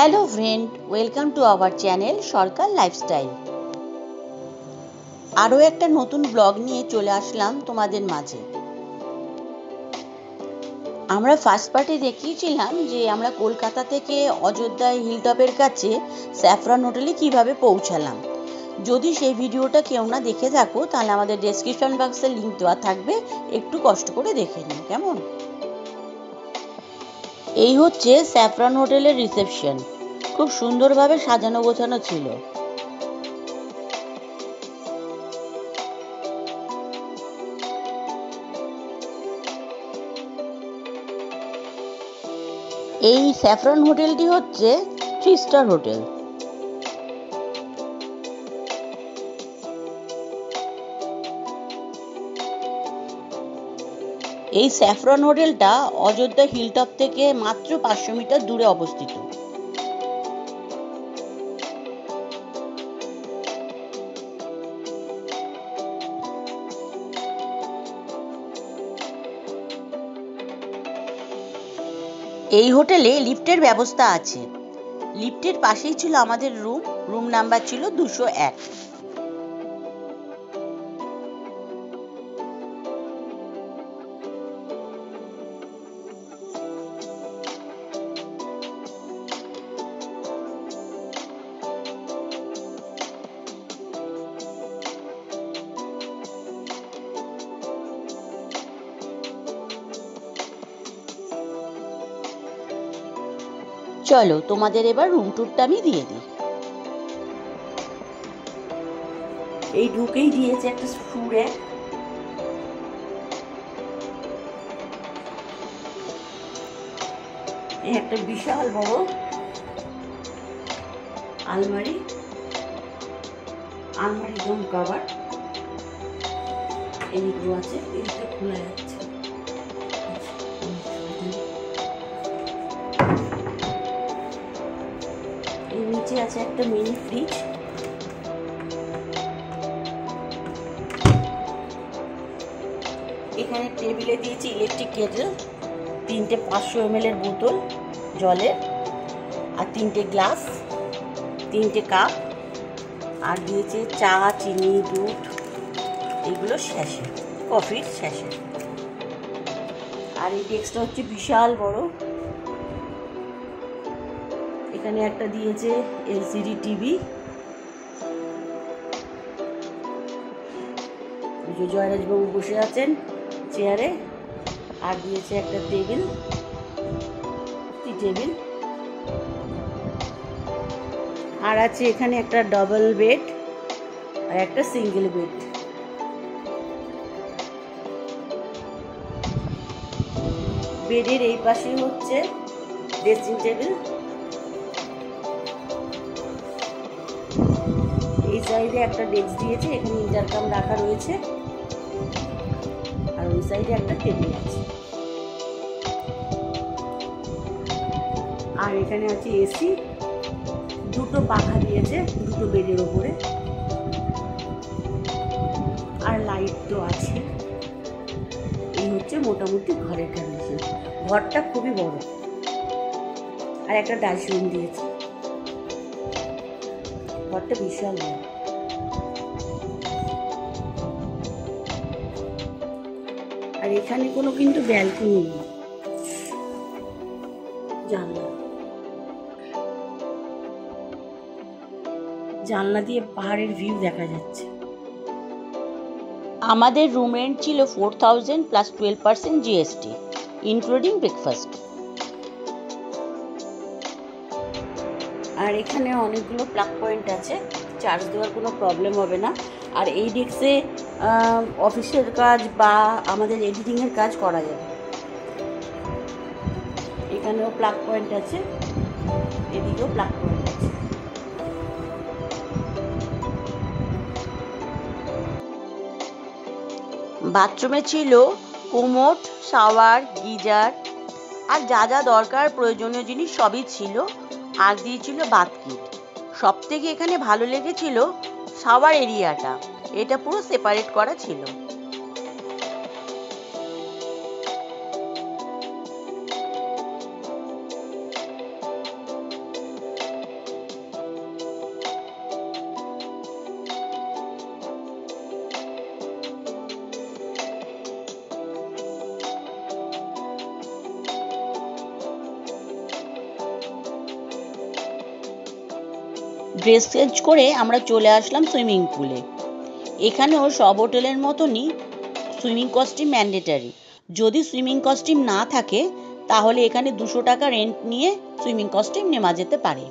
Hello friend, welcome to our channel Sarkar lifestyle. আরও একটা নতুন ব্লগ নিয়ে চলে আসলাম তোমাদের মাঝে। আমরা ফার্স্ট পার্টে দেখিয়েছিলাম যে আমরা কলকাতা থেকে অযোধ্যা হিলটপের কাছে স্যাফরন হোটেলে কিভাবে পৌঁছালাম। যদি সেই ভিডিওটা কেউ না দেখে থাকো তাহলে আমাদের ডেসক্রিপশন বক্সে লিঙ্ক দেওয়া থাকবে, একটু কষ্ট করে দেখে নিও কেমন। এই হচ্ছে স্যাফরন হোটেলের রিসেপশন, খুব সুন্দরভাবে সাজানো গোছানো ছিল। এই স্যাফরন হোটেলটি হচ্ছে 3 স্টার হোটেল। এই স্যাফরন হোটেলটা অযোধ্যা হিলটপ থেকে মাত্র 500 মিটার দূরে অবস্থিত। এই হোটেলে লিফটের ব্যবস্থা আছে। লিফটের পাশেই ছিল আমাদের রুম নাম্বার ছিল 201। চলো তোমাদের এবার রুম ট্যুরটা আমি দিয়ে দিই। এই ঢুকেই দিয়েছে একটা শু র‍্যাক। এই একটা বিশাল বড় আলমারি রুম কভার এইগুলো আছে, এইটা খোলা যাচ্ছে। এর নিচে আছে একটা মিনি ফ্রিজ। এখানে টেবিলে দিয়েছি ইলেকট্রিক কেটেল, 3টে 500 ml এর বোতল জলের, আর 3টে গ্লাস, 3টে কাপ, আর দিয়েছে চা, চিনি, দুধ, এইগুলো শ্যাশে, কফির শ্যাশে। আর এই ডেস্কটা হচ্ছে বিশাল বড়। এখানে একটা দিয়েছে এলসিডি টিভি। জয়রাজবাবু বসে আছেন চেয়ারে, আর দিয়েছে একটা টেবিল, টি টেবিল। আর আছে এখানে একটা ডাবল বেড আর একটা সিঙ্গেল বেড। বেডের এই পাশে হচ্ছে ড্রেসিং টেবিল। এই সাইডে একটা ডেস্ক দিয়েছে, এখানে ইন্টারকম রাখা রয়েছে, আর ওই সাইডে একটা টেবিল আছে। আর এখানে আছে এসি, 2টো পাখা দিয়েছে 2টো বেডের ওপরে, আর লাইট তো আছে। এই হচ্ছে মোটামুটি ঘরের কন্ডিশন। ঘরটা খুবই বড়, আর একটা ডাস্টবিন দিয়েছে। ঘরটা বিশাল বড়। আর এখানে কোনো কিন্তু ব্যালকনি নেই, জানলা দিয়ে পাহাড়ের ভিউ দেখা যাচ্ছে। আমাদের রুম রেন্ট ছিল 4000 প্লাস 12% জিএসটি ইনক্লুডিং ব্রেকফাস্ট। আর এখানে অনেকগুলো প্লাগ পয়েন্ট আছে, চার্জ দেওয়ার কোনো প্রবলেম হবে না। আর এই ডেস্কে অফিসের কাজ বা আমাদের এডিটিংয়ের কাজ করা যাবে। এখানেও প্লাগ পয়েন্ট আছে, এদিকেও প্লাগ পয়েন্ট আছে। বাথরুমে ছিল কোমোড, শাওয়ার, গিজার, আর যা যা দরকার প্রয়োজনীয় জিনিস সবই ছিল। আর দিয়েছিল বাথ কিট। সব থেকে এখানে ভালো লেগেছিল শাওয়ার এরিয়াটা, এটা পুরো সেপারেট করা ছিল। ড্রেস চেঞ্জ করে আমরা চলে আসলাম সুইমিং পুলে। এখানেও সব হোটেলের মতনই সুইমিং কস্টিউম ম্যান্ডেটারি। যদি সুইমিং কস্টিউম না থাকে তাহলে এখানে 200 টাকা রেন্ট নিয়ে সুইমিং কস্টিউম নেওয়া যেতে পারে।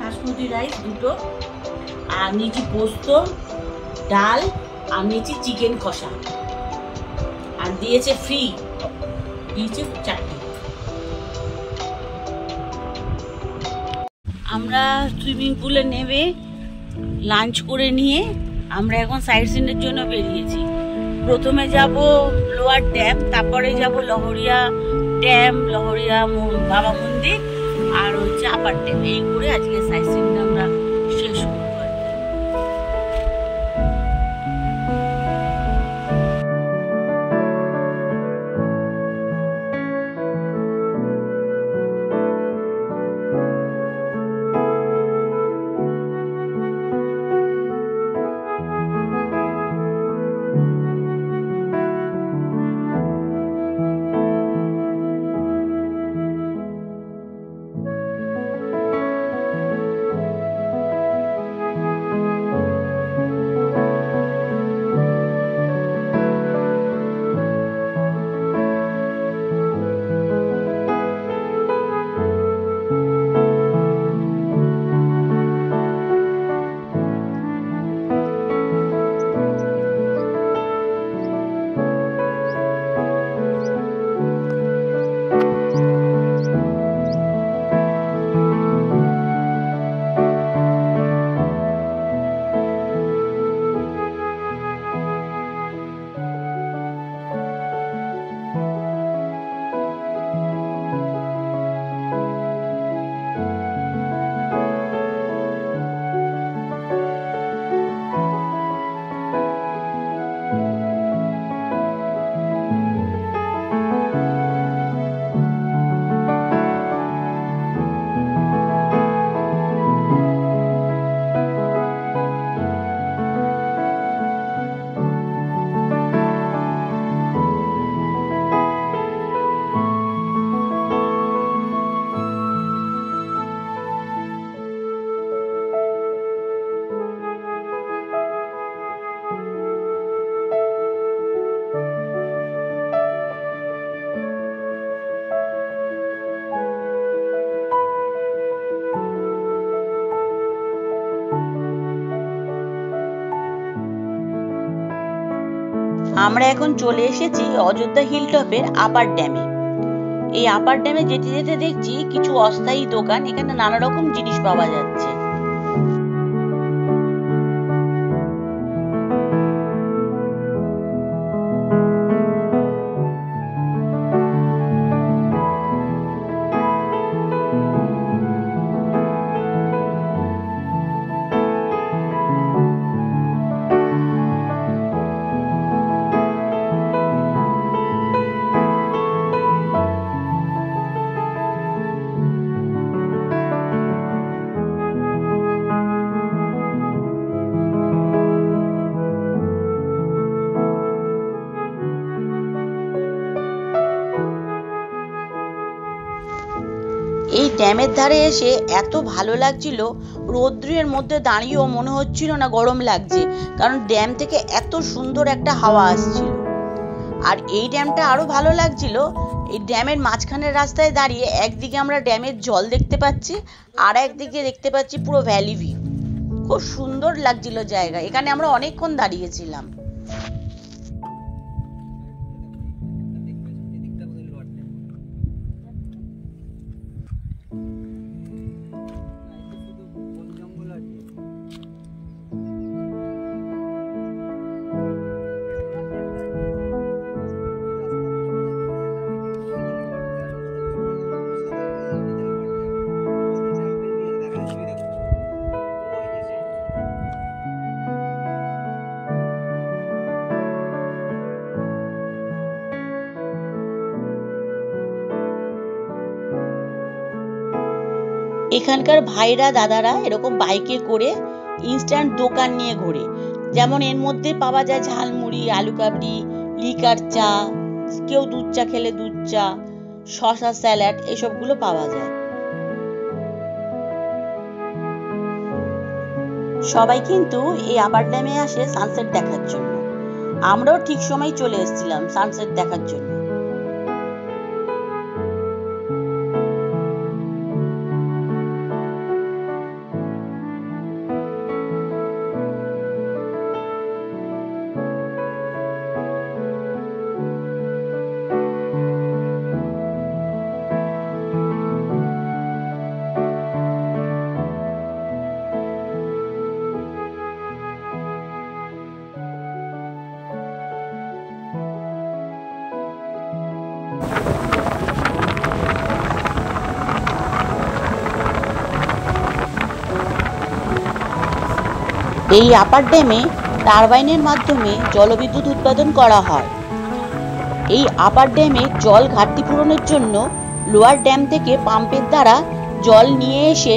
বাসমতি রাইস 2টো, আর নিচে পোস্ত, ডাল, আর নিচে চিকেন কষা, আর দিয়েছে ফ্রি, দিয়েছে 4টে। আমরা সুইমিং পুলে নেমে লাঞ্চ করে নিয়ে আমরা এখন সাইট সিনের জন্য বেরিয়েছি। প্রথমে যাব লোয়ার ড্যাম, তারপরে যাব লহরিয়া ড্যাম, লহরিয়া বাবা মন্দির, আর হচ্ছে আপার ড্যাম। এই করে আজকে সাইট সিন আমরা শেষ করব। আমরা এখন চলে এসেছি অযোধ্যা হিলটপের আপার ড্যামে। এই আপার ড্যামে যেতে যেতে দেখছি কিছু অস্থায়ী দোকান, এখানে নানা রকম জিনিস পাওয়া যাচ্ছে। এই ড্যামের ধারে এসে এত ভালো লাগছিল, রৌদ্রের মধ্যে দাঁড়িয়েও মনে হচ্ছিল না গরম লাগছে, কারণ ড্যাম থেকে এত সুন্দর একটা হাওয়া আসছিল। আর এই ড্যামটা আরো ভালো লাগছিল, এই ড্যামের মাঝখানের রাস্তায় দাঁড়িয়ে একদিকে আমরা ড্যামের জল দেখতে পাচ্ছি, আর একদিকে দেখতে পাচ্ছি পুরো ভ্যালি ভিউ। খুব সুন্দর লাগছিল জায়গা, এখানে আমরা অনেকক্ষণ দাঁড়িয়েছিলাম। এখানকার ভাইরা দাদারা এরকম বাইকে করে ইনস্ট্যান্ট দোকান নিয়ে ঘোরে। যেমন এর মধ্যে পাওয়া যায় ঝালমুড়ি, আলু কাবলি, লিকার চা, কেউ দুধ চা খেলে দুধ চা, শশা স্যালাড, এসবগুলো পাওয়া যায়। সবাই কিন্তু এই আপার ড্যামে আসে সানসেট দেখার জন্য। আমরাও ঠিক সময় চলে এসেছিলাম সানসেট দেখার জন্য। এই আপার ড্যামে টারবাইনের মাধ্যমে জলবিদ্যুৎ উৎপাদন করা হয়। এই আপার ড্যামে জল ঘাটতি পূরণের জন্য লোয়ার ড্যাম থেকে পাম্পের দ্বারা জল নিয়ে এসে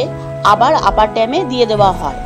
আবার আপার ড্যামে দিয়ে দেওয়া হয়।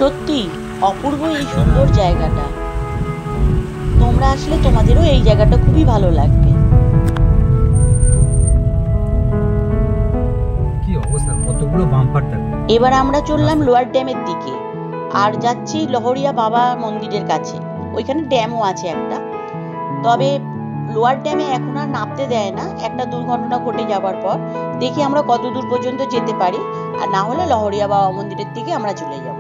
সত্যি অপূর্ব এই সুন্দর জায়গাটা। তোমরা আসলে তোমাদেরও এই জায়গাটা খুবই ভালো লাগবে। কি অবস্থা, কতগুলো বাম্পার থাকে। এবার আমরা চললাম লোয়ার ড্যামের দিকে আর যাচ্ছি লহরিয়া বাবা মন্দিরের কাছে। ওইখানে ড্যামও আছে একটা, তবে লোয়ার ড্যামে এখন আর নামতে দেয় না একটা দুর্ঘটনা ঘটে যাবার পর। দেখি আমরা কত দূর পর্যন্ত যেতে পারি, আর না হলে লহরিয়া বাবা মন্দিরের দিকে আমরা চলে যাব।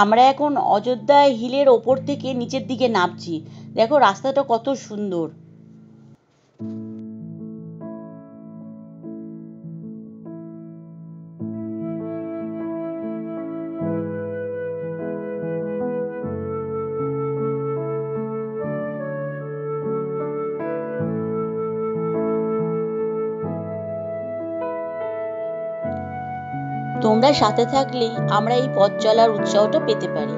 আমরা এখন অযোধ্যা হিলের ওপর থেকে নিচের দিকে নামছি। দেখো রাস্তাটা কত সুন্দর। তোমরা সাথে থাকলেই আমরা এই পথ চলার উৎসাহটা পেতে পারি।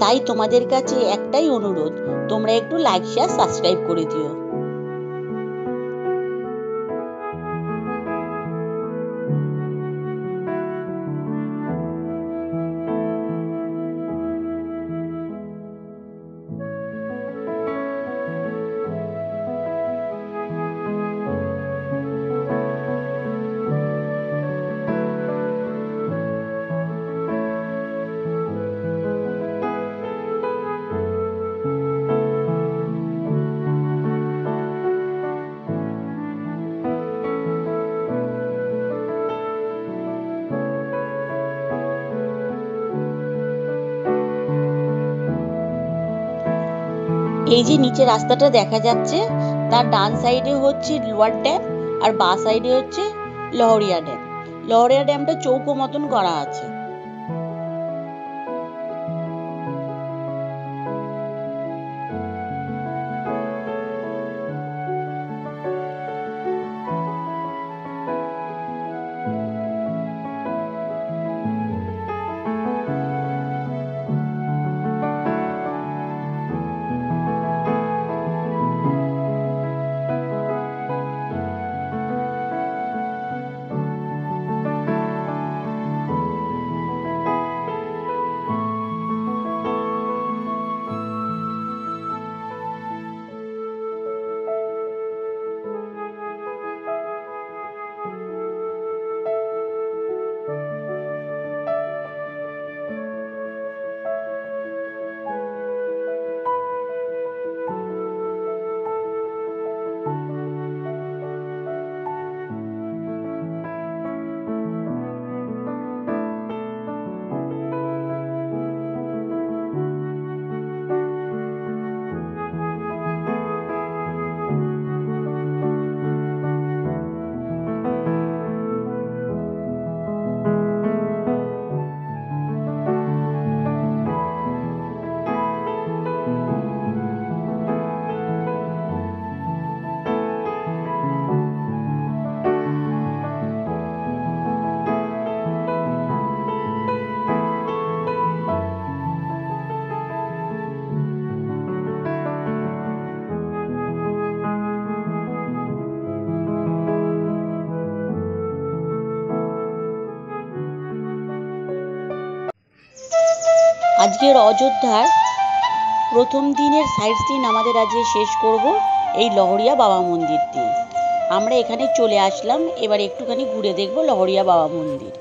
তাই তোমাদের কাছে একটাই অনুরোধ, তোমরা একটু লাইক, শেয়ার, সাবস্ক্রাইব করে দিও। এই যে নিচে রাস্তাটা দেখা যাচ্ছে, তার ডান সাইডে হচ্ছে লোয়ার ড্যাম আর বাঁ সাইডে হচ্ছে লহরিয়া ড্যাম। লহরিয়া ড্যামটা চৌকো মতন করা আছে। আজকের অযোধ্যার প্রথম দিনের সাইট সিন আমাদের আজকে শেষ করব এই লহরিয়া বাবা মন্দির দিয়ে। আমরা এখানে চলে আসলাম, এবার একটুখানি ঘুরে দেখব লহরিয়া বাবা মন্দির।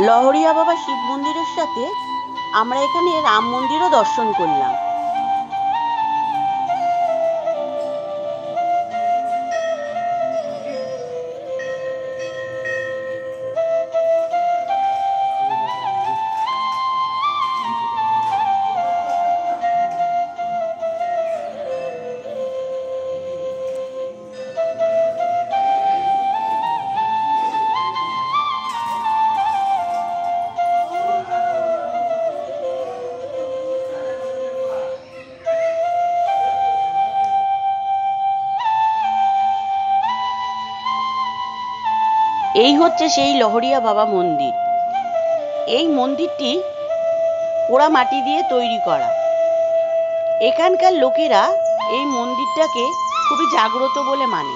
লহরিয়া বাবা শিব মন্দিরের সাথে আমরা এখানে রাম মন্দিরও দর্শন করলাম। এই হচ্ছে সেই লহরিয়া বাবা মন্দির। এই মন্দিরটি পোড়া মাটি দিয়ে তৈরি করা। এখানকার লোকেরা এই মন্দিরটাকে খুবই জাগ্রত বলে মানে।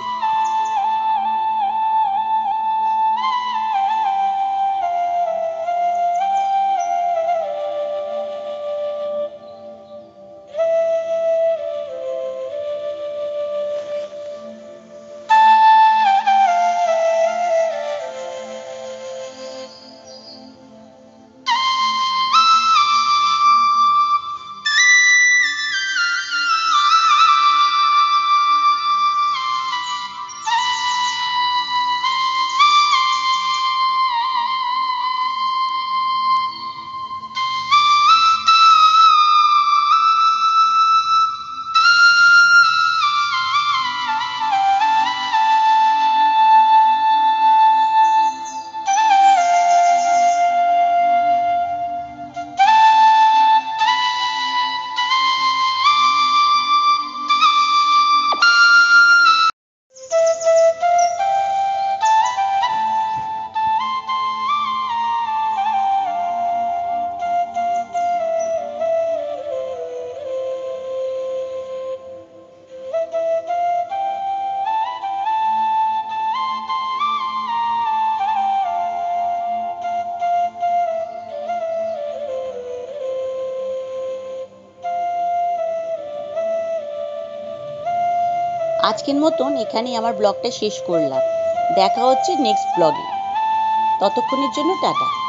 আজকের মতন এখানেই আমার ব্লগটা শেষ করলাম। দেখা হচ্ছে নেক্সট ব্লগে। ততক্ষণের জন্য টাটা।